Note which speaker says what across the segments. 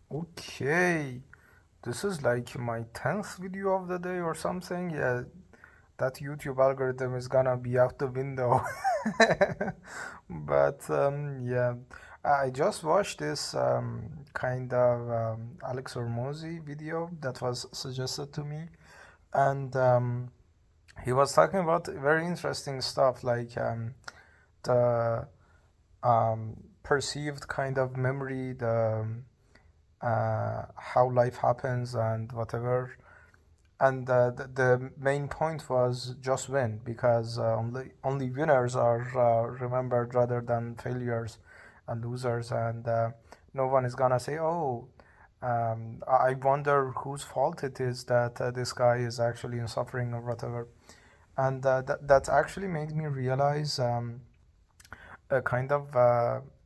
Speaker 1: Okay, this is like my 10th video of the day or something. Yeah, that YouTube algorithm is gonna be out the window. But yeah, I just watched this kind of Alex Hormozy video that was suggested to me, and he was talking about very interesting stuff like the perceived kind of memory, the how life happens and whatever. And the main point was just win because only winners are remembered rather than failures and losers. And no one is gonna say, "Oh, I wonder whose fault it is that this guy is actually in suffering or whatever." And that actually made me realize a kind of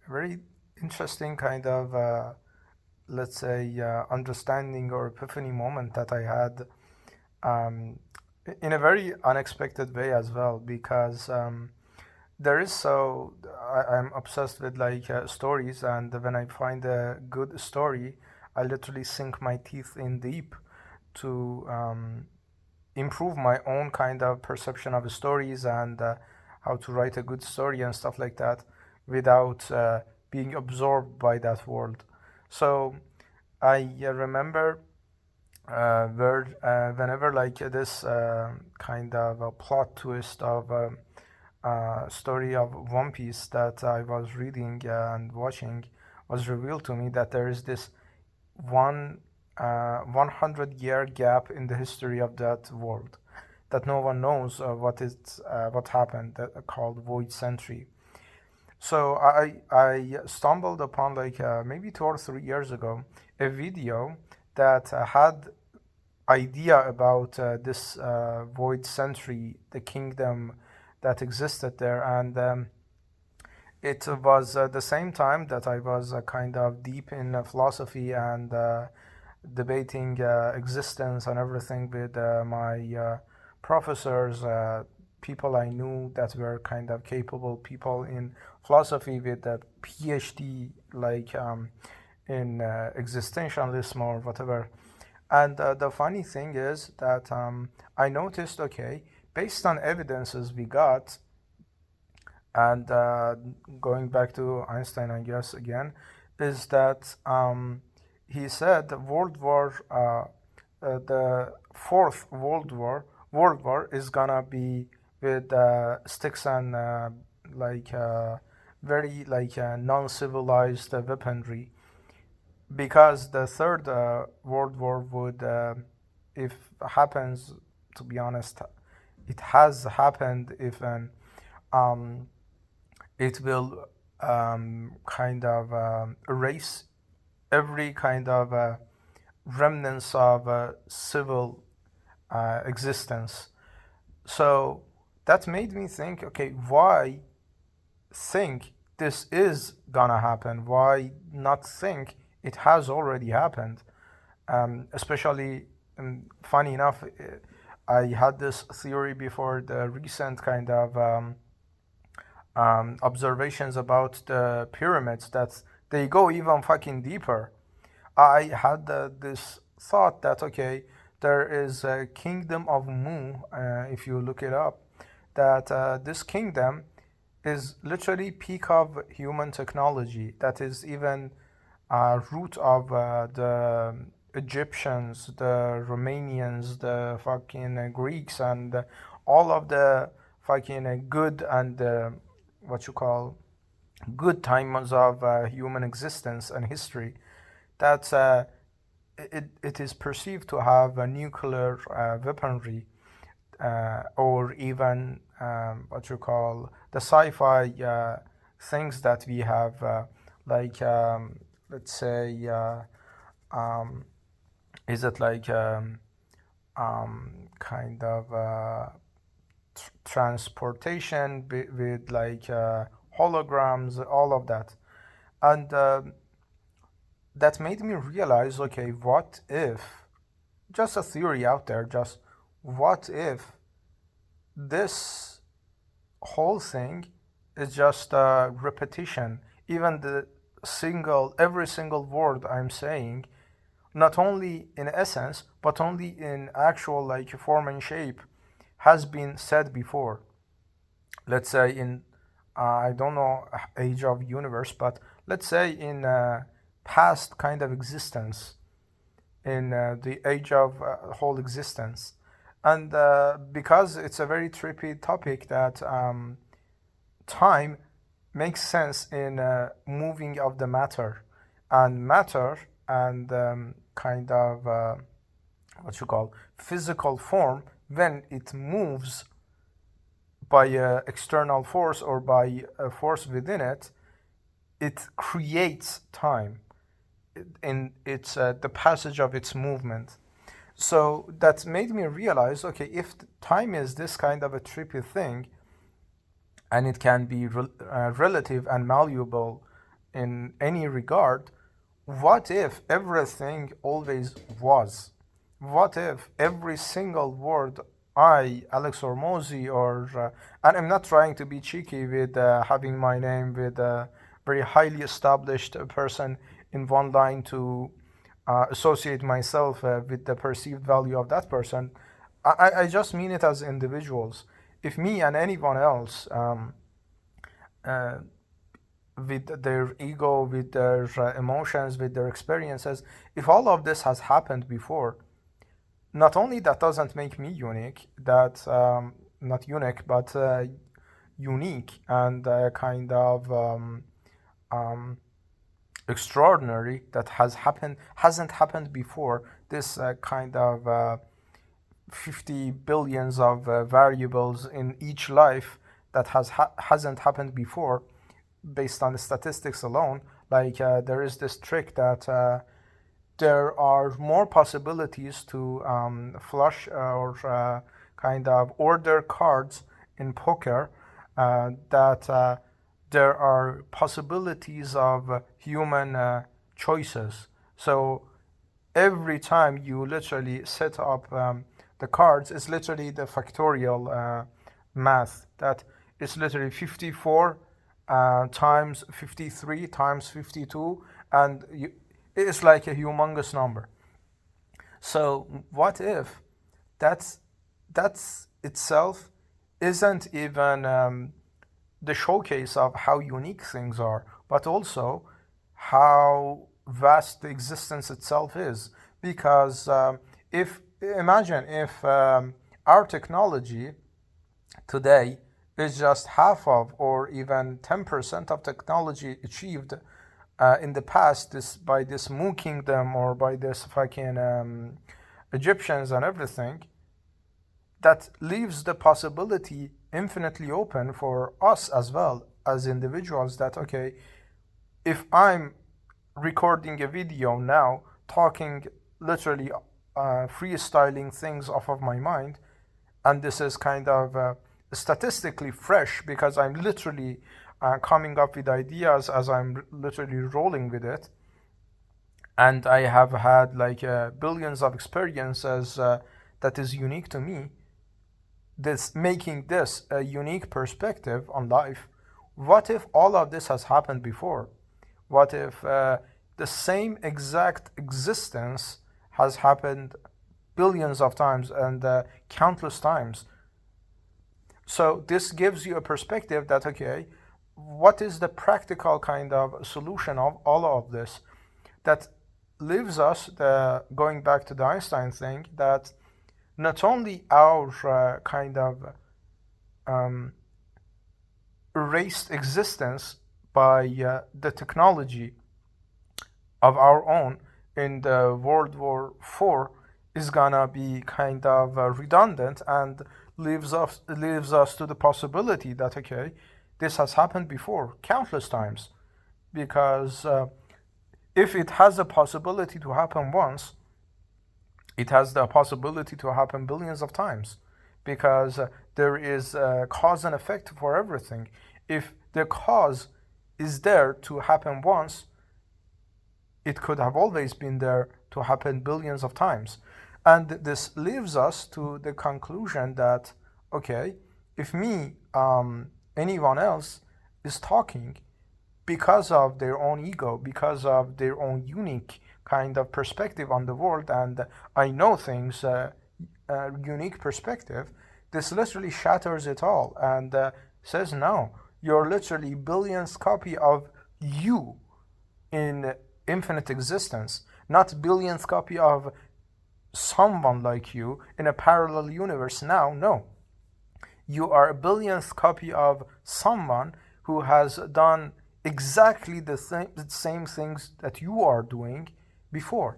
Speaker 1: very interesting kind of let's say understanding or epiphany moment that I had um, in a very unexpected way as well because there is I'm obsessed with like stories, and when I find a good story I literally sink my teeth in deep to improve my own kind of perception of stories and how to write a good story and stuff like that without being absorbed by that world. So I remember whenever like this kind of a plot twist of a story of One Piece that I was reading and watching was revealed to me that there is this 100-year gap in the history of that world that no one knows what happened called Void Century. So I stumbled upon like maybe 2 or 3 years ago a video that had idea about this void century, the kingdom that existed there, and it was at the same time that I was kind of deep in philosophy and debating existence and everything with my professors, people I knew that were kind of capable people in philosophy with a PhD, like in existentialism or whatever. And the funny thing is that I noticed, okay, based on evidences we got, and going back to Einstein, I guess again, is that he said the fourth World War is gonna be with sticks and like very like non-civilized weaponry, because the third World War would, if happens, to be honest, it has happened. If um, it will kind of erase every kind of remnants of civil existence. So that made me think, okay, why think this is gonna happen? Why not think it has already happened? Especially, funny enough, I had this theory before the recent kind of observations about the pyramids that they go even fucking deeper. I had this thought that, okay, there is a kingdom of Mu, if you look it up, that this kingdom is literally peak of human technology. That is even root of the Egyptians, the Romanians, the fucking Greeks, and all of the fucking good and what you call good times of human existence and history. That it is perceived to have a nuclear weaponry, or even what you call the sci-fi things that we have, like let's say, um, is it like kind of transportation with like holograms, all of that, and that made me realize, okay, what if, just a theory out there, just what if this whole thing is just a repetition. Even the every single word I'm saying, not only in essence but only in actual like form and shape, has been said before. Let's say in I don't know age of universe, but let's say in past kind of existence, in the age of whole existence. And because it's a very trippy topic, that time makes sense in moving of the matter, and matter and kind of what you call physical form, when it moves by a external force or by a force within it, it creates time in its the passage of its movement. So that made me realize, okay, if time is this kind of a trippy thing, and it can be relative and malleable in any regard, what if everything always was? What if every single word I, Alex Ormozy, or and I'm not trying to be cheeky with having my name with a very highly established person in one line to associate myself with the perceived value of that person. I just mean it as individuals. If me and anyone else, uh, with their ego, with their emotions, with their experiences, if all of this has happened before, not only that doesn't make me unique, that not unique, but unique and kind of um, extraordinary, that hasn't happened before. This kind of 50 billions of variables in each life that hasn't happened before, based on the statistics alone. Like there is this trick that there are more possibilities to flush or kind of order cards in poker, that there are possibilities of human choices. So every time you literally set up the cards, it's literally the factorial math, that it's literally 54 times 53 times 52, and it's like a humongous number. So what if that's that's itself isn't even the showcase of how unique things are, but also how vast the existence itself is. Because if imagine if our technology today is just half of, or even 10% of technology achieved in the past, this by this Mu Kingdom or by this fucking Egyptians and everything, that leaves the possibility infinitely open for us as well as individuals. That okay, if I'm recording a video now, talking literally freestyling things off of my mind, and this is kind of statistically fresh because I'm literally coming up with ideas as I'm literally rolling with it, and I have had like billions of experiences that is unique to me, this making this a unique perspective on life. What if all of this has happened before? What if the same exact existence has happened billions of times and countless times? So this gives you a perspective that okay, what is the practical kind of solution of all of this? That leaves us going back to the Einstein thing, that not only our kind of um, erased existence by the technology of our own in the World War IV is gonna be kind of redundant, and leaves us to the possibility that okay, this has happened before countless times. Because if it has a possibility to happen once, it has the possibility to happen billions of times, because there is a cause and effect for everything. If the cause is there to happen once, it could have always been there to happen billions of times. And this leaves us to the conclusion that okay, if me, anyone else is talking, because of their own ego, because of their own unique kind of perspective on the world, and I know things, unique perspective. This literally shatters it all and says, no, you're literally billionth copy of you in infinite existence, not billionth copy of someone like you in a parallel universe now. No, you are a billionth copy of someone who has done exactly the same things that you are doing before.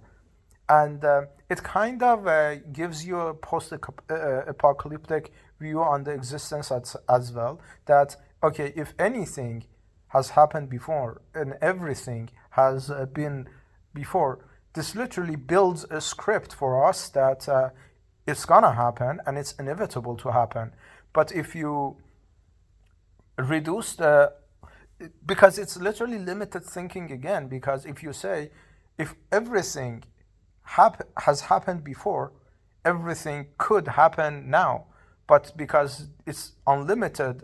Speaker 1: And it kind of gives you a post-apocalyptic view on the existence as well, that okay, if anything has happened before and everything has been before, this literally builds a script for us that it's gonna happen and it's inevitable to happen. But if you reduce the, because it's literally limited thinking again, because if you say if everything has happened before, everything could happen now, but because it's unlimited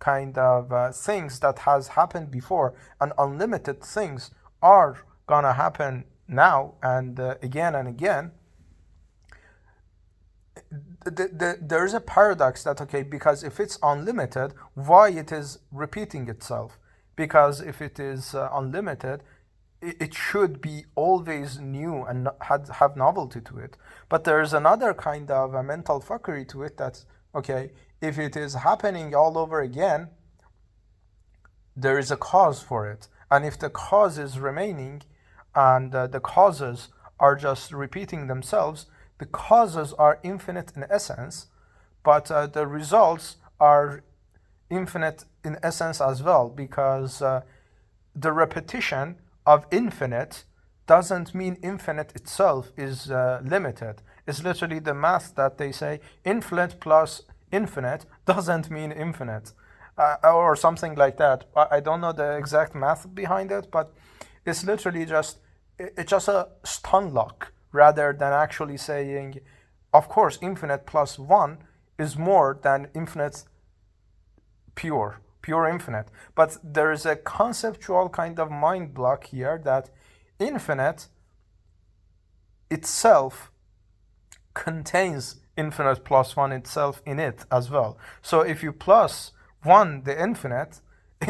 Speaker 1: kind of things that has happened before, and unlimited things are gonna happen now and again and again, there's a paradox that okay, because if it's unlimited, why it is repeating itself? Because if it is unlimited, it should be always new and have novelty to it. But there's another kind of a mental fuckery to it, that okay, if it is happening all over again, there is a cause for it. And if the cause is remaining and the causes are just repeating themselves, the causes are infinite in essence, but the results are infinite in essence as well, because the repetition of infinite doesn't mean infinite itself is limited. It's literally the math that they say infinite plus infinite doesn't mean infinite, or something like that. I don't know the exact math behind it, but it's literally it's just a stun lock, rather than actually saying, of course, infinite plus one is more than infinite pure infinite. But there is a conceptual kind of mind block here that infinite itself contains infinite plus one itself in it as well. So if you plus one the infinite,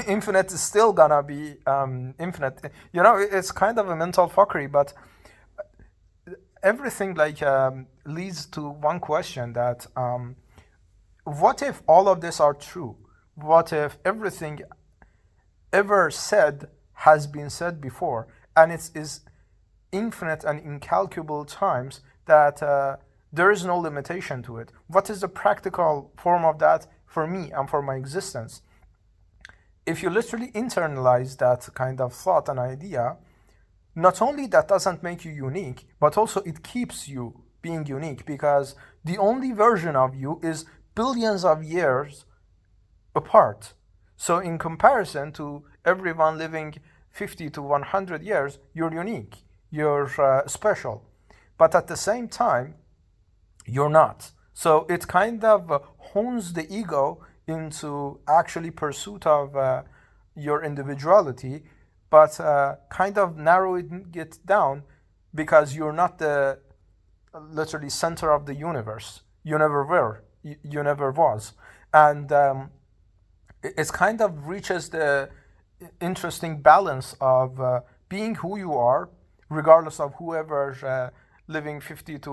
Speaker 1: infinite is still gonna be infinite. You know, it's kind of a mental fuckery, but everything like leads to one question, that what if all of this are true? What if everything ever said has been said before, and it is infinite and incalculable times, that there is no limitation to it? What is the practical form of that for me and for my existence? If you literally internalize that kind of thought and idea, not only that doesn't make you unique, but also it keeps you being unique, because the only version of you is billions of years apart. So in comparison to everyone living 50 to 100 years, you're unique, you're special. But at the same time, you're not. So it kind of hones the ego into actually pursuit of your individuality, but kind of narrowing it down, because you're not the literally center of the universe. You never were. You never was. And it kind of reaches the interesting balance of being who you are, regardless of whoever living 50 to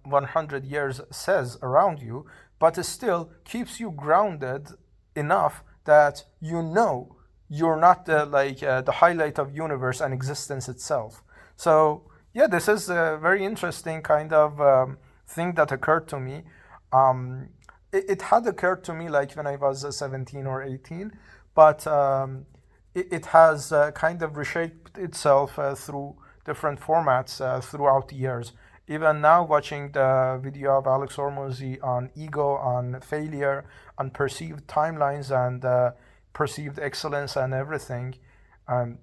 Speaker 1: 100 years says around you, but it still keeps you grounded enough that you know you're not the highlight of universe and existence itself. So yeah, this is a very interesting kind of thing that occurred to me. It had occurred to me like when I was 17 or 18, but it has kind of reshaped itself through different formats throughout the years. Even now, watching the video of Alex Hormozy on ego, on failure, on perceived timelines and perceived excellence and everything,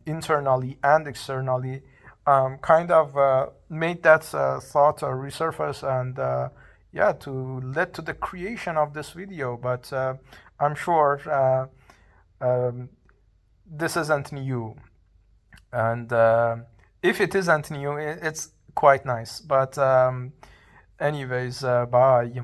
Speaker 1: internally and externally, kind of made that thought resurface and yeah, to lead to the creation of this video. But I'm sure this isn't new, and if it isn't new, it's quite nice. But anyways, bye.